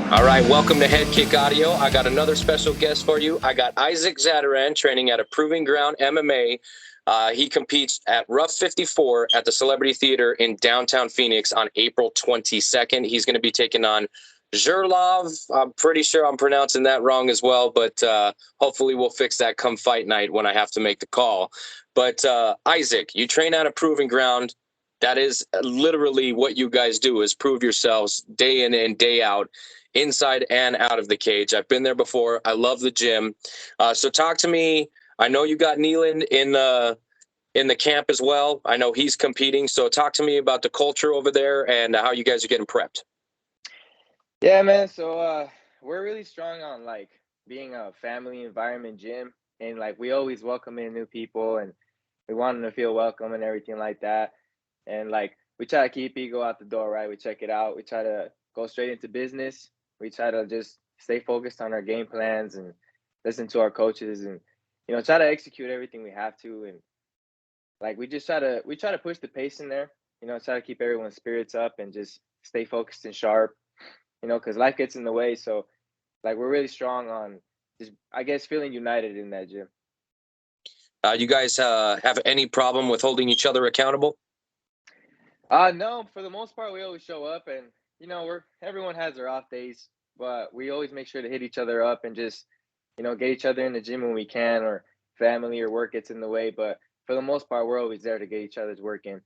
All right, welcome to Head Kick Audio. I got another special guest for you. I got Isaac Zatarain training at a Proving Ground MMA. He competes at RUF 54 at the Celebrity Theater in downtown Phoenix on April 22nd. He's going to be taking on Zherlov. I'm pretty sure I'm pronouncing that wrong as well, but hopefully we'll fix that come fight night when I have to make the call. But Isaac, you train at a Proving Ground. That is literally what you guys do, is prove yourselves day in and day out, inside and out of the cage. I've been there before. I love the gym. So talk to me. I know you got Neelan in the camp as well. I know he's competing. So talk to me about the culture over there and how you guys are getting prepped. Yeah, man. So we're really strong on like being a family environment gym, and like we always welcome in new people, and we want them to feel welcome and everything like that. And like we try to keep ego out the door, right? We check it out. We try to go straight into business. We try to just stay focused on our game plans and listen to our coaches, and try to execute everything we have to. And like we try to push the pace in there. Try to keep everyone's spirits up and just stay focused and sharp. Because life gets in the way. So, like, we're really strong on just, I guess, feeling united in that gym. You guys have any problem with holding each other accountable? No, for the most part, we always show up, and everyone has their off days, but we always make sure to hit each other up and just, get each other in the gym when we can, or family or work gets in the way. But for the most part, we're always there to get each other's work in.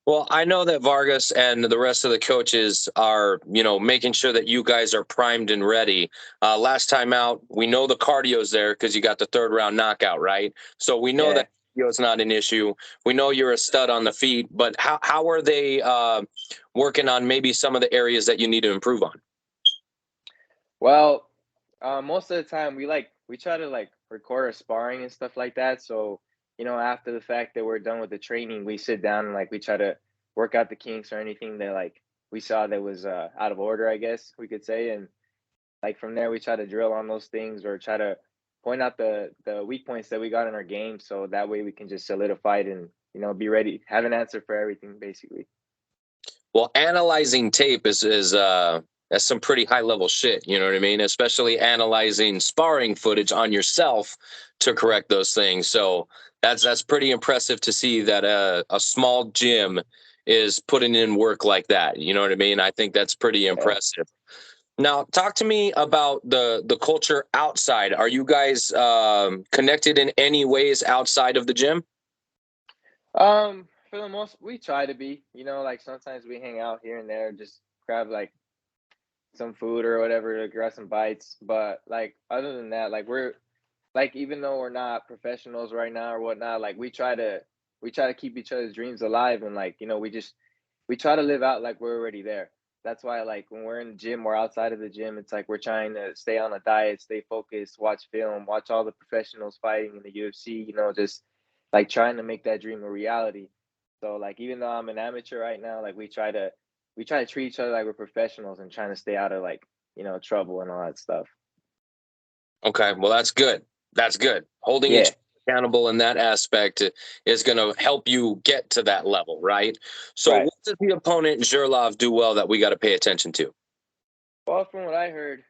Well, I know that Vargas and the rest of the coaches are, making sure that you guys are primed and ready. Last time out, we know the cardio's there because you got the third round knockout, right? So we know Yeah. that cardio is not an issue. We know you're a stud on the feet, but how are they working on maybe some of the areas that you need to improve on? Well, most of the time we try to like record our sparring and stuff like that. So, after the fact that we're done with the training, we sit down and like we try to work out the kinks or anything that like we saw that was out of order, I guess we could say. And like from there we try to drill on those things or try to point out the weak points that we got in our game so that way we can just solidify it and, be ready, have an answer for everything basically. Well, analyzing tape is that's some pretty high level shit. You know what I mean? Especially analyzing sparring footage on yourself to correct those things. So that's pretty impressive to see that a small gym is putting in work like that. You know what I mean? I think that's pretty Yeah. impressive. Now, talk to me about the culture outside. Are you guys connected in any ways outside of the gym? For the most, we try to be, like sometimes we hang out here and there, just grab like some food or whatever to grab some bites. But like other than that, like we're like even though we're not professionals right now or whatnot, like we try to keep each other's dreams alive and like we try to live out like we're already there. That's why like when we're in the gym or outside of the gym, it's like we're trying to stay on a diet, stay focused, watch film, watch all the professionals fighting in the UFC, just like trying to make that dream a reality. So like even though I'm an amateur right now, like we try to treat each other like we're professionals and trying to stay out of like, trouble and all that stuff. Okay, well, that's good. That's good. Holding each Yeah, other accountable in that aspect is going to help you get to that level, right? So, right. what does the opponent Zherlov do well that we got to pay attention to? Well, from what I heard,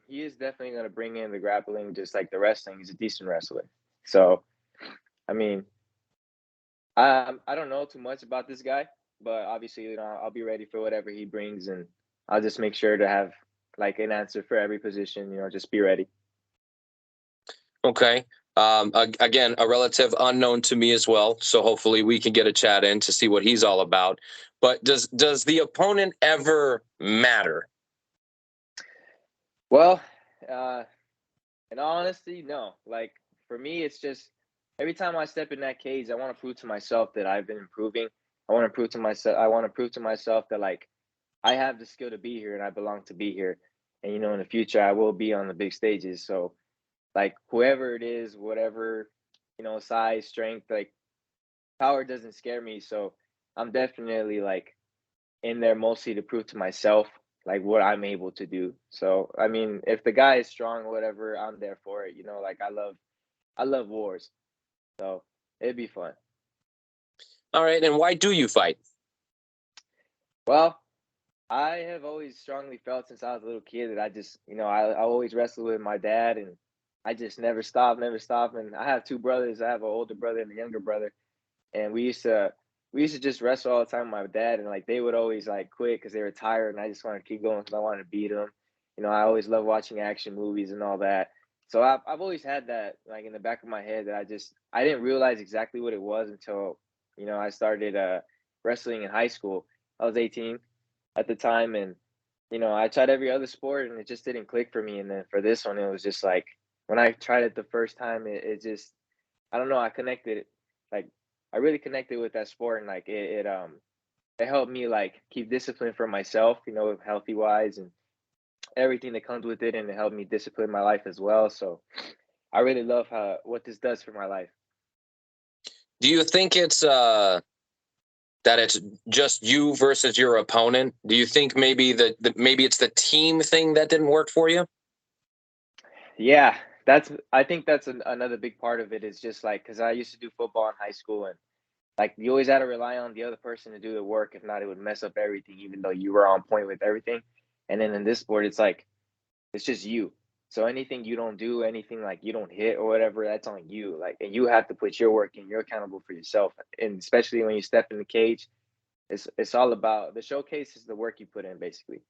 he is definitely going to bring in the grappling, just like the wrestling. He's a decent wrestler. So, I mean, I don't know too much about this guy, but obviously, I'll be ready for whatever he brings, and I'll just make sure to have like an answer for every position. Just be ready. Okay. Again, a relative unknown to me as well. So hopefully we can get a chat in to see what he's all about. But does the opponent ever matter? Well, uh, in all honesty, no. Like for me, it's just every time I step in that cage, I want to prove to myself that I've been improving. I want to prove to myself. I want to prove to myself that like I have the skill to be here and I belong to be here. And in the future, I will be on the big stages. So like whoever it is, whatever size, strength, like power doesn't scare me. So I'm definitely like in there mostly to prove to myself like what I'm able to do. So I mean, if the guy is strong or whatever, I'm there for it. Like I love wars, so it'd be fun. All right. And why do you fight? Well, I have always strongly felt since I was a little kid that I just, I always wrestled with my dad, and I just never stopped, never stopped. And I have two brothers. I have an older brother and a younger brother, and we used to just wrestle all the time with my dad, and like they would always like quit because they were tired, and I just wanted to keep going because I wanted to beat them. I always love watching action movies and all that. So I've always had that like in the back of my head that I didn't realize exactly what it was until I started wrestling in high school. I was 18 at the time, and I tried every other sport and it just didn't click for me. And then for this one, it was just like when I tried it the first time, it just I don't know, I connected like I really connected with that sport, and like it helped me like keep discipline for myself, healthy wise and everything that comes with it, and it helped me discipline my life as well. So I really love how what this does for my life. Do you think it's that it's just you versus your opponent? Do you think maybe maybe it's the team thing that didn't work for you? Yeah, I think that's another big part of it is just like because I used to do football in high school, and like you always had to rely on the other person to do the work. If not, it would mess up everything, even though you were on point with everything. And then in this sport, it's like it's just you. So anything you don't do, anything like you don't hit or whatever, that's on you. Like, and you have to put your work in. You're accountable for yourself. And especially when you step in the cage, it's all about the showcase is the work you put in, basically.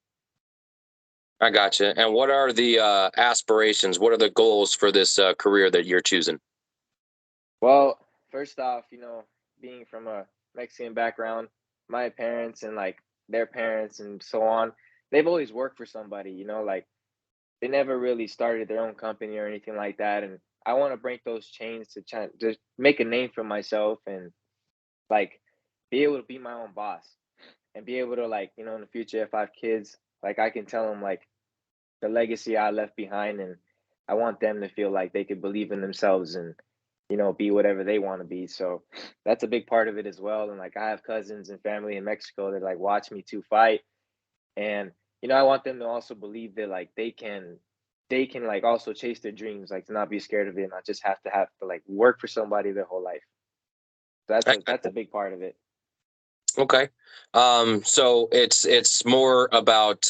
I gotcha. And what are the aspirations? What are the goals for this career that you're choosing? Well, first off, being from a Mexican background, my parents and like their parents and so on, they've always worked for somebody, like they never really started their own company or anything like that. And I want to break those chains to try to make a name for myself and like be able to be my own boss and be able to like, in the future, if I have kids, like I can tell them like the legacy I left behind, and I want them to feel like they could believe in themselves and be whatever they want to be. So that's a big part of it as well. And like I have cousins and family in Mexico that like watch me to fight, and I want them to also believe that like they can like also chase their dreams, like to not be scared of it, and not just have to like work for somebody their whole life. So that's a big part of it. Okay. So it's more about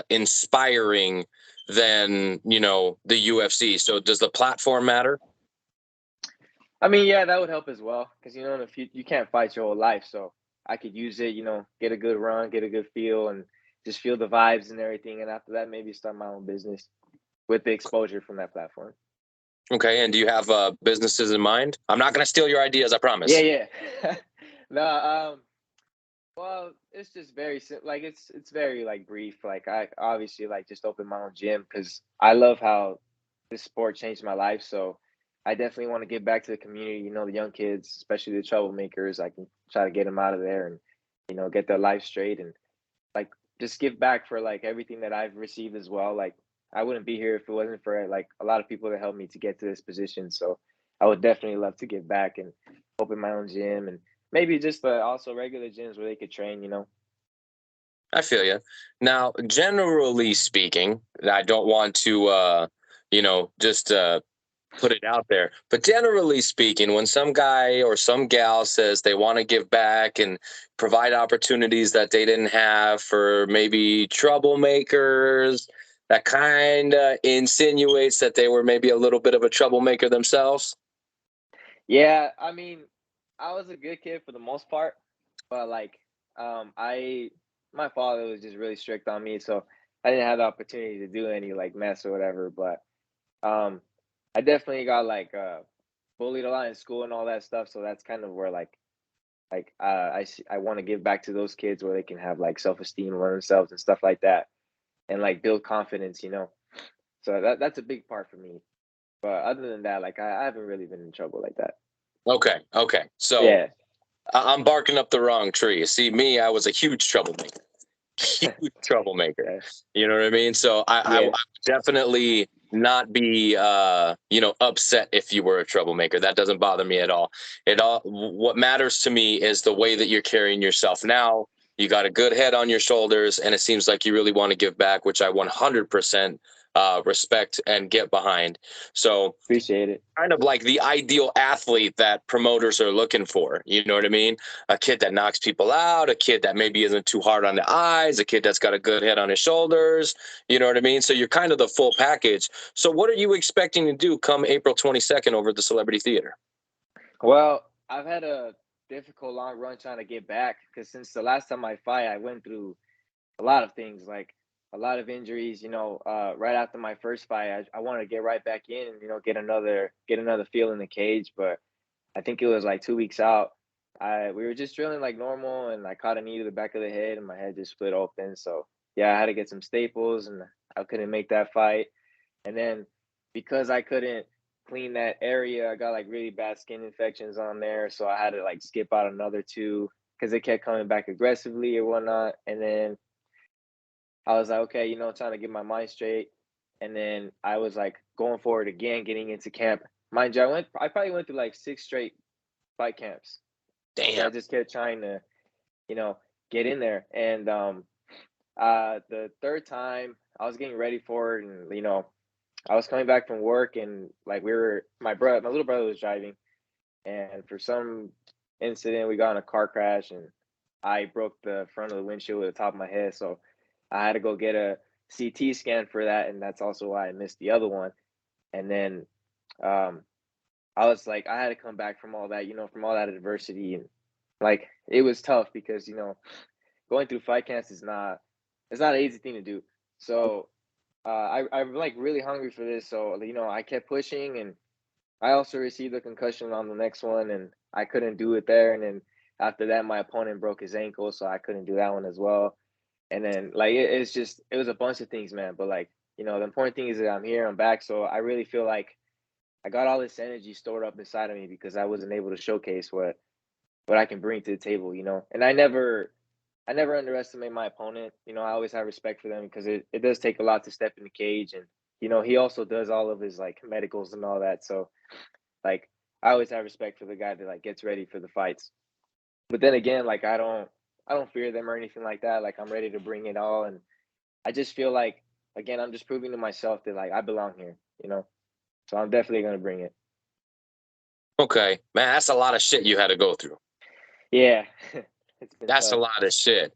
inspiring than, the UFC. So does the platform matter? I mean, yeah, that would help as well because if you can't fight your whole life, so I could use it, get a good run, get a good feel, and just feel the vibes and everything. And after that, maybe start my own business with the exposure from that platform. Okay. And do you have businesses in mind? I'm not going to steal your ideas, I Yeah, promise. yeah. No, well, it's just very like it's very like brief. Like I obviously like just open my own gym because I love how this sport changed my life. So I definitely want to give back to the community. The young kids, especially the troublemakers. I can try to get them out of there and get their life straight and like just give back for like everything that I've received as well. Like I wouldn't be here if it wasn't for like a lot of people that helped me to get to this position. So I would definitely love to give back and open my own gym and maybe just also regular gyms where they could train. I feel you. Now, generally speaking, I don't want to, just put it out there. But generally speaking, when some guy or some gal says they want to give back and provide opportunities that they didn't have for maybe troublemakers, that kind of insinuates that they were maybe a little bit of a troublemaker themselves. Yeah, I mean, I was a good kid for the most part, but like, I my father was just really strict on me, so I didn't have the opportunity to do any like mess or whatever. But um, I definitely got like bullied a lot in school and all that stuff. So that's kind of where I want to give back to those kids where they can have like self esteem, learn themselves and stuff like that, and like build confidence. So that's a big part for me. But other than that, like I haven't really been in trouble like that. Okay, okay. So Yeah. I'm barking up the wrong tree. See, me, I was a huge troublemaker. Huge troublemaker. Yeah. You know what I mean? So I Yeah. would definitely not be upset if you were a troublemaker. That doesn't bother me at all. What matters to me is the way that you're carrying yourself now. You got a good head on your shoulders, and it seems like you really want to give back, which I 100% respect and get behind. So Appreciate it. kind of like the ideal athlete that promoters are looking for. You know what I mean? A kid that knocks people out, a kid that maybe isn't too hard on the eyes, a kid that's got a good head on his shoulders. You know what I mean? So you're kind of the full package. So what are you expecting to do come April 22nd over at the Celebrity Theater? Well, I've had a difficult long run trying to get back because since the last time I fight, I went through a lot of things, like a lot of injuries. Right after my first fight, I wanted to get right back in and get another feel in the cage. But I think it was like 2 weeks out. We were just drilling like normal, and I caught a knee to the back of the head, and my head just split open. So yeah, I had to get some staples, and I couldn't make that fight. And then because I couldn't clean that area, I got like really bad skin infections on there. So I had to like skip out another two because it kept coming back aggressively or whatnot. And then I was like, okay, trying to get my mind straight. And then I was like going forward again, getting into camp. Mind you, I probably went through like 6 straight fight camps because I Damn. just kept trying to, you know, get in there. And the third time I was getting ready for it, and I was coming back from work, and like my little brother was driving, and for some incident we got in a car crash, and I broke the front of the windshield with the top of my head. So I had to go get a CT scan for that, and that's also why I missed the other one. And then um, I was like, I had to come back from all that, from all that adversity, and like it was tough because going through fight camps is not it's not an easy thing to do. So I'm like really hungry for this. So I kept pushing, and I also received a concussion on the next one, and I couldn't do it there. And then after that, my opponent broke his ankle, so I couldn't do that one as well. And then like it was a bunch of things, man. But like the important thing is that I'm here, I'm back. So I really feel like I got all this energy stored up inside of me because I wasn't able to showcase what I can bring to the table. And I never underestimate my opponent. I always have respect for them because it does take a lot to step in the cage, and he also does all of his like medicals and all that. So like I always have respect for the guy that like gets ready for the fights. But then again, like I don't fear them or anything like that. Like I'm ready to bring it all, and I just feel like again I'm just proving to myself that like I belong here. So I'm definitely gonna bring it. Okay, man, that's a lot of shit you had to go through. Yeah, it's been That's a tough. lot of shit.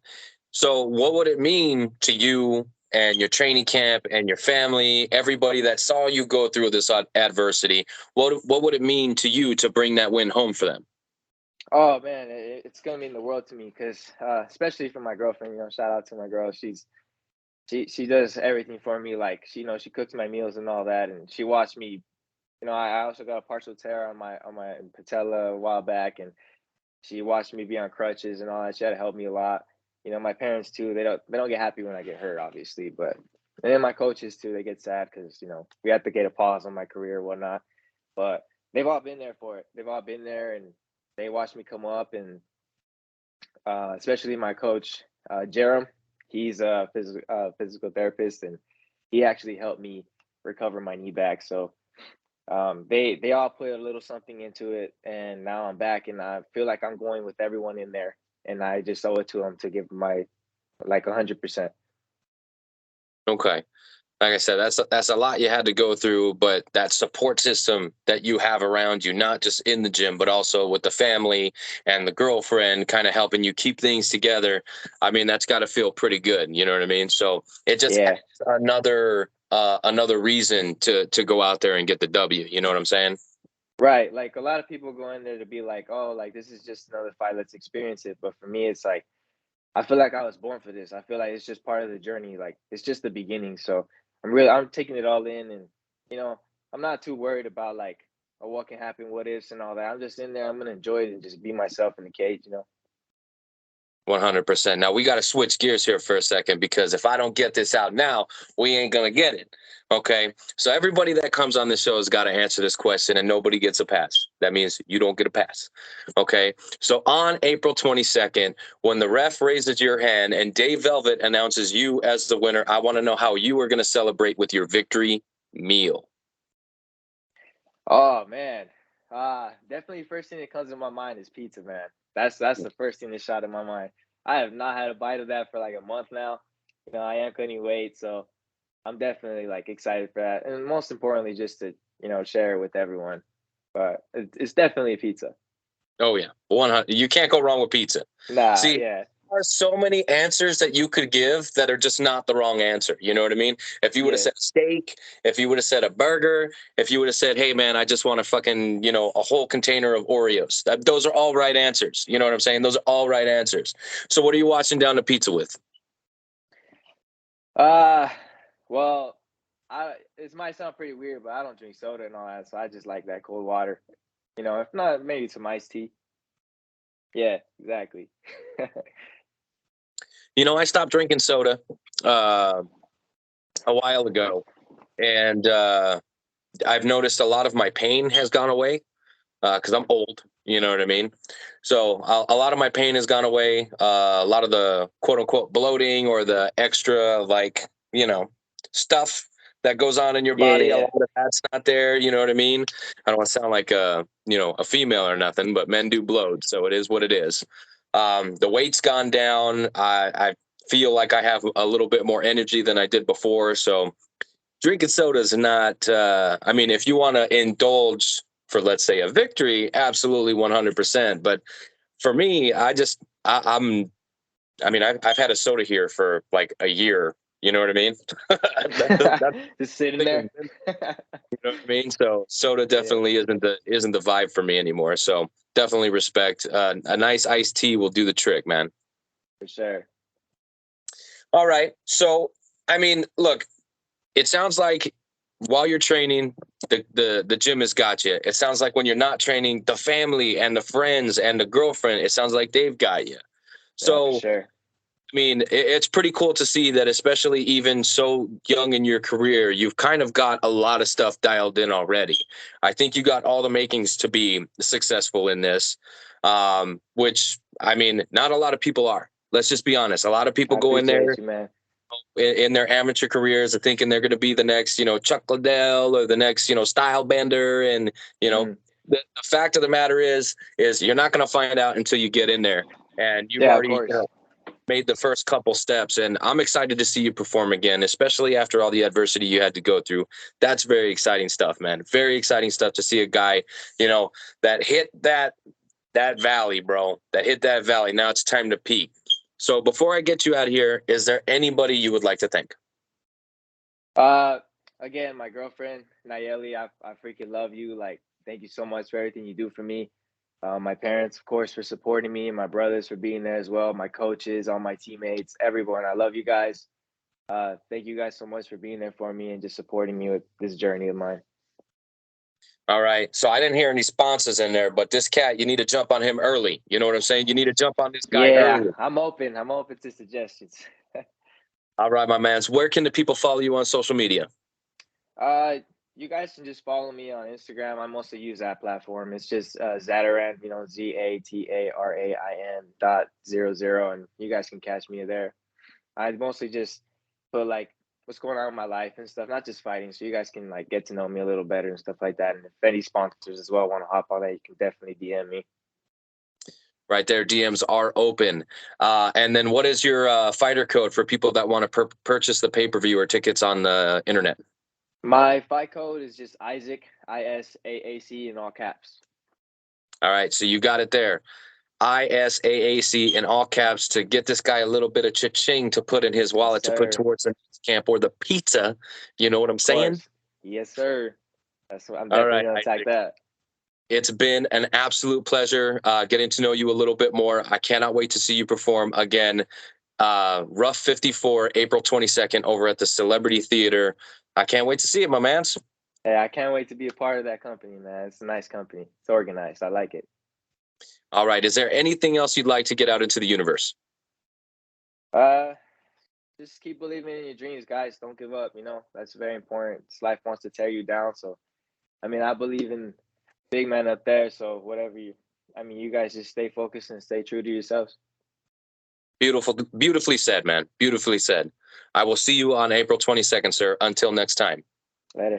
So, what would it mean to you and your training camp and your family, everybody that saw you go through this adversity? What would it mean to you to bring that win home for them? Oh man, it's gonna mean the world to me because especially for my girlfriend. Shout out to my girl. She does everything for me. Like she cooks my meals and all that, and she watched me. I also got a partial tear on my patella a while back, and she watched me be on crutches and all that. She had to help me a lot. My parents too. They don't get happy when I get hurt, obviously, but and then my coaches too. They get sad because we have to get a pause on my career or whatnot. But they've all been there for it. They've all been there, and they watched me come up, and especially my coach, Jerem. He's a physical therapist, and he actually helped me recover my knee back. So they all put a little something into it, and now I'm back, and I feel like I'm going with everyone in there, and I just owe it to them to give my like 100%. Okay. Like I said, that's a lot you had to go through, but that support system that you have around you, not just in the gym, but also with the family and the girlfriend kind of helping you keep things together. I mean, that's got to feel pretty good. You know what I mean? So it just Yeah, adds another reason to go out there and get the W. You know what I'm saying? right. Like a lot of people go in there to be like, oh, like this is just another fight. Let's experience it. But for me, it's like I feel like I was born for this. I feel like it's just part of the journey. Like it's just the beginning. So I'm taking it all in, and you know, I'm not too worried about like what can happen, what ifs, and all that. I'm just in there. I'm gonna enjoy it and just be myself in the cage. 100%. Now we got to switch gears here for a second because if I don't get this out now, we ain't going to get it. Okay. So everybody that comes on the show has got to answer this question and nobody gets a pass. That means you don't get a pass. Okay. So on April 22nd, when the ref raises your hand and Dave Velvet announces you as the winner, I want to know how you are going to celebrate with your victory meal. Oh man, definitely first thing that comes to my mind is pizza, man. That's the first thing that shot in my mind. I have not had a bite of that for like a month now. I am cutting weight, so I'm definitely like excited for that, and most importantly, just to share it with everyone. But it's definitely a pizza. Oh yeah, 100. You can't go wrong with pizza. Nah, See, yeah, there are so many answers that you could give that are just not the wrong answer. You know what I mean? If you would have yeah, said steak, if you would have said a burger, if you would have said, "Hey man, I just want a fucking a whole container of Oreos," those are all right answers. You know what I'm saying? Those are all right answers. So what are you washing down the pizza with? Uh, well, it might sound pretty weird, but I don't drink soda and all that, so I just like that cold water. If not, maybe some iced tea. Yeah, exactly. I stopped drinking soda uh, a while ago, and I've noticed a lot of my pain has gone away because I'm old. You know what I mean? So a lot of my pain has gone away. A lot of the quote unquote bloating or the extra stuff that goes on in your Yeah, body. yeah, A yeah. lot of that's not there. You know what I mean? I don't want to sound like a female or nothing, but men do bloat, so it is what it is. The weight's gone down. I feel like I have a little bit more energy than I did before. So drinking soda is not I mean, if you want to indulge for, let's say, a victory, absolutely 100%. But for me, I mean, I've had a soda here for like a year. You know what I mean? That's Just sitting thick there. and thin, you know what I mean? So soda Yeah, definitely isn't the vibe for me anymore. So definitely respect. A nice iced tea will do the trick, man. for sure. All right. So I mean, look, it sounds like while you're training, the gym has got you. It sounds like when you're not training, the family and the friends and the girlfriend, it sounds like they've got you. Yeah, for So, sure. I mean, it's pretty cool to see that, especially even so young in your career, you've kind of got a lot of stuff dialed in already. I think you got all the makings to be successful in this, which, I mean, not a lot of people are. Let's just be honest. A lot of people I go in there appreciate you, man. in their amateur careers are thinking they're going to be the next, Chuck Liddell or the next, Style Bender. And, Mm. the fact of the matter is you're not going to find out until you get in there. And you've Yeah, of already, course. made the first couple steps. And I'm excited to see you perform again, especially after all the adversity you had to go through. That's very exciting stuff, man. Very exciting stuff to see a guy, that hit that valley, bro, that hit that valley. Now it's time to peak. So before I get you out of here, is there anybody you would like to thank? Uh, Again, my girlfriend Nayeli, I freaking love you. Like, thank you so much for everything you do for me. My parents, of course, for supporting me, my brothers for being there as well, my coaches, all my teammates, everyone. I love you guys. Thank you guys so much for being there for me and just supporting me with this journey of mine. All right. So I didn't hear any sponsors in there, but this cat, you need to jump on him early. You know what I'm saying? You need to jump on this guy Yeah, early. I'm open. I'm open to suggestions. All right, my man. So where can the people follow you on social media? uh, you guys can just follow me on Instagram. I mostly use that platform. It's just Zatarain, ZATARAIN .00, and you guys can catch me there. I mostly just put like what's going on in my life and stuff, not just fighting. So you guys can like get to know me a little better and stuff like that. And if any sponsors as well want to hop on that, you can definitely DM me. Right there, DMs are open. And then what is your fighter code for people that want to purchase the pay-per-view or tickets on the internet? My fight code is just Isaac, ISAAC in all caps. All right, so you got it there. ISAAC in all caps to get this guy a little bit of cha-ching to put in his Yes, wallet to put sir. towards the camp or the pizza. You know what I'm Of saying? course. Yes, sir. That's what I'm All definitely right, gonna attack Isaac. that. It's been an absolute pleasure getting to know you a little bit more. I cannot wait to see you perform again. RUF 54, April 22nd, over at the Celebrity Theater. I can't wait to see it, my man. Hey, I can't wait to be a part of that company, man. It's a nice company. It's organized. I like it. All right. Is there anything else you'd like to get out into the universe? Uh, just keep believing in your dreams, guys. Don't give up. That's very important. This life wants to tear you down. So, I believe in big man up there. So, you guys just stay focused and stay true to yourselves. Beautiful, beautifully said, man. Beautifully said. I will see you on April 22nd, sir. Until next time. Later.